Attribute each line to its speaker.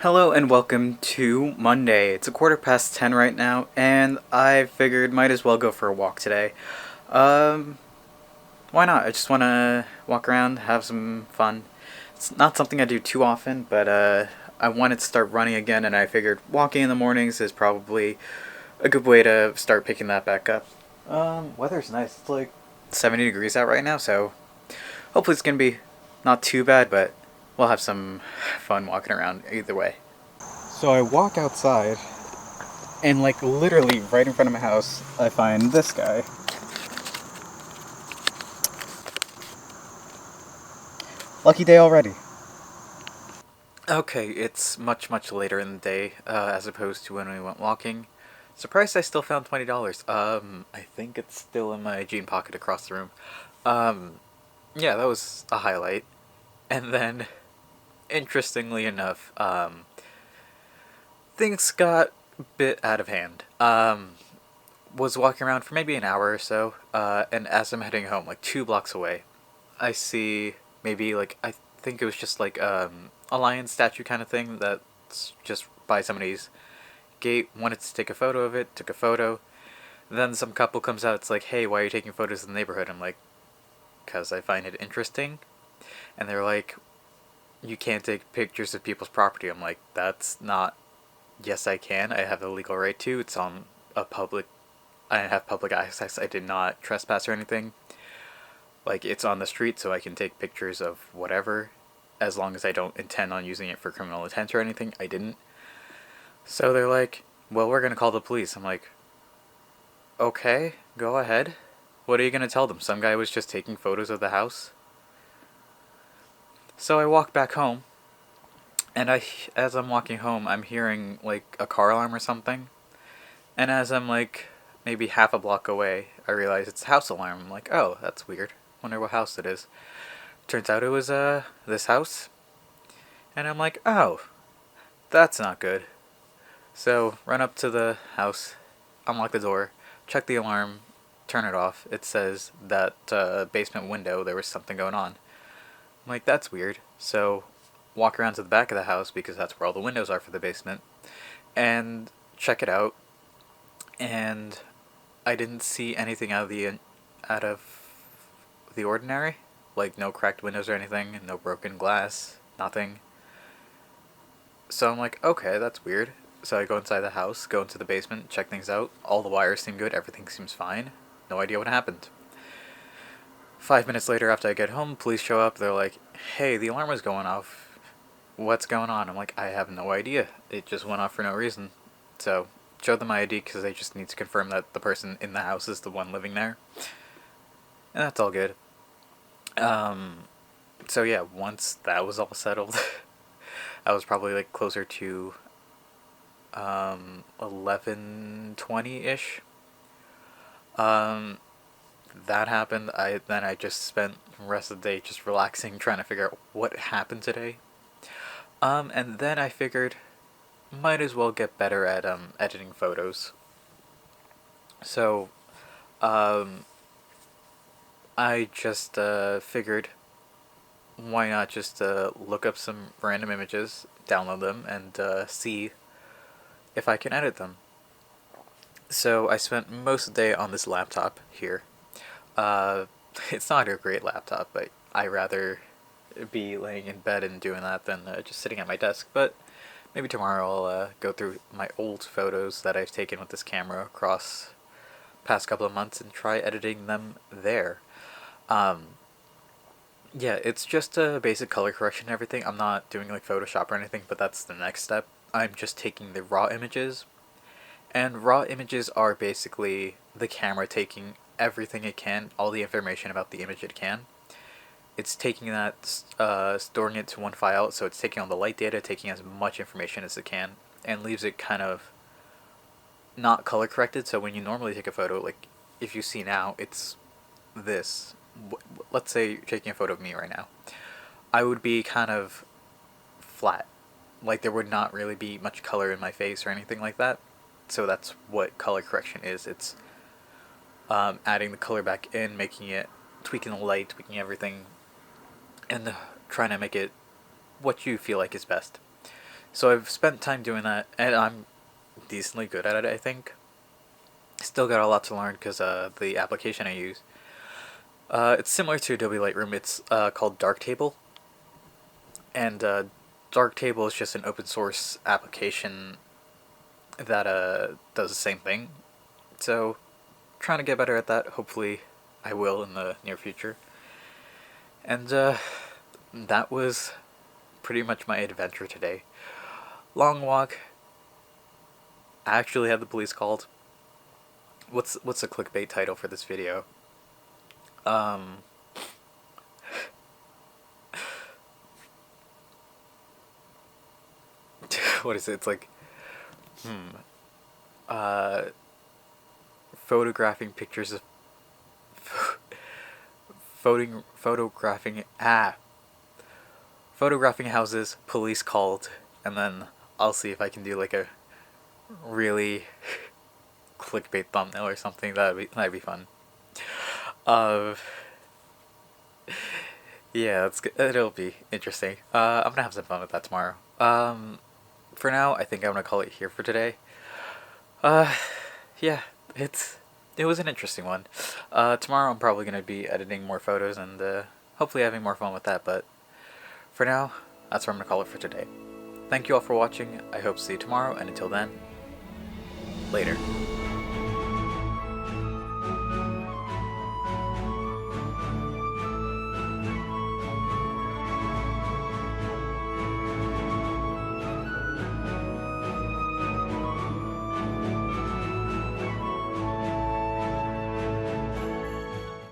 Speaker 1: Hello and welcome to Monday. It's a 10:15 right now, and I figured might as well go for a walk today. Um, why not? I just want to walk around, have some fun. It's not something I do too often, but I wanted to start running again, and I figured walking in the mornings is probably a good way to start picking that back up. Weather's nice. It's like 70 degrees out right now, so hopefully it's gonna be not too bad, but we'll have some fun walking around either way. So I walk outside, and like literally right in front of my house, I find this guy. Lucky day already. Okay, it's much later in the day, as opposed to when we went walking. Surprised I still found $20. I think it's still in my jean pocket across the room. Um, yeah, that was a highlight. And then, interestingly enough, things got a bit out of hand. Was walking around for maybe an hour or so, and as I'm heading home, like 2 blocks away, I see maybe like I think it was just like a lion statue kind of thing that's just by somebody's gate. Wanted to take a photo of it. Took a photo. Then some couple comes out. It's like, hey, why are you taking photos in the neighborhood? I'm like, cause I find it interesting. And they're like, you can't take pictures of people's property. I'm like, that's not. Yes, I can. I have the legal right to. It's on a public. I have public access. I did not trespass or anything. Like, it's on the street, so I can take pictures of whatever, as long as I don't intend on using it for criminal intent or anything. I didn't. So they're like, well, we're gonna call the police. I'm like, okay, go ahead. What are you gonna tell them? Some guy was just taking photos of the house? So I walk back home, and as I'm walking home, I'm hearing like a car alarm or something. And as I'm like maybe half a block away, I realize it's a house alarm. I'm like, oh, that's weird. Wonder what house it is. Turns out it was this house. And I'm like, oh, that's not good. So run up to the house, unlock the door, check the alarm, turn it off. It says that basement window there was something going on. I'm like, that's weird. So walk around to the back of the house because that's where all the windows are for the basement, and check it out. And I didn't see anything out of the ordinary, like no cracked windows or anything, no broken glass, nothing. So I'm like, okay, that's weird. So I go inside the house, go into the basement, check things out. All the wires seem good, everything seems fine. No idea what happened. 5 minutes later, after I get home, police show up. They're like, hey, the alarm was going off. What's going on? I'm like, I have no idea. It just went off for no reason. So, show them my ID because they just need to confirm that the person in the house is the one living there. And that's all good. Um, so yeah, once that was all settled, I was probably like closer to 11:20 ish. Um, that happened. I just spent the rest of the day just relaxing, trying to figure out what happened today. And then I figured might as well get better at editing photos. So um, I just figured why not just look up some random images, download them, and see if I can edit them. So I spent most of the day on this laptop here. Uh, it's not a great laptop, but I rather be laying in bed and doing that than just sitting at my desk. But maybe tomorrow I'll go through my old photos that I've taken with this camera across past couple of months and try editing them there. Um, yeah, it's just a basic color correction and everything. I'm not doing like Photoshop or anything, but that's the next step. I'm just taking the raw images, and raw images are basically the camera taking everything it can, all the information about the image it can. It's taking that, storing it to one file, so it's taking all the light data, taking as much information as it can, and leaves it kind of not color corrected. So when you normally take a photo, like if you see now, it's this. Let's say you're taking a photo of me right now. I would be kind of flat. Like there would not really be much color in my face or anything like that. So that's what color correction is. It's adding the color back in, making it, tweaking the light, tweaking everything, and trying to make it what you feel like is best. So I've spent time doing that, and I'm decently good at it, I think. Still got a lot to learn because the application I use, it's similar to Adobe Lightroom. It's called Darktable, and Darktable is just an open source application that does the same thing. So, trying to get better at that. Hopefully, I will in the near future. And that was pretty much my adventure today. Long walk. I actually had the police called. What's the clickbait title for this video? What is it? It's like, uh, photographing pictures of, photographing houses, police called, and then I'll see if I can do like a really clickbait thumbnail or something. That'd be fun. Uh, yeah, it'll be interesting. I'm gonna have some fun with that tomorrow. For now, I think I'm gonna call it here for today. Uh, yeah, it was an interesting one. Tomorrow I'm probably gonna be editing more photos and hopefully having more fun with that. But for now, that's where I'm gonna call it for today. Thank you all for watching. I hope to see you tomorrow, and until then, later.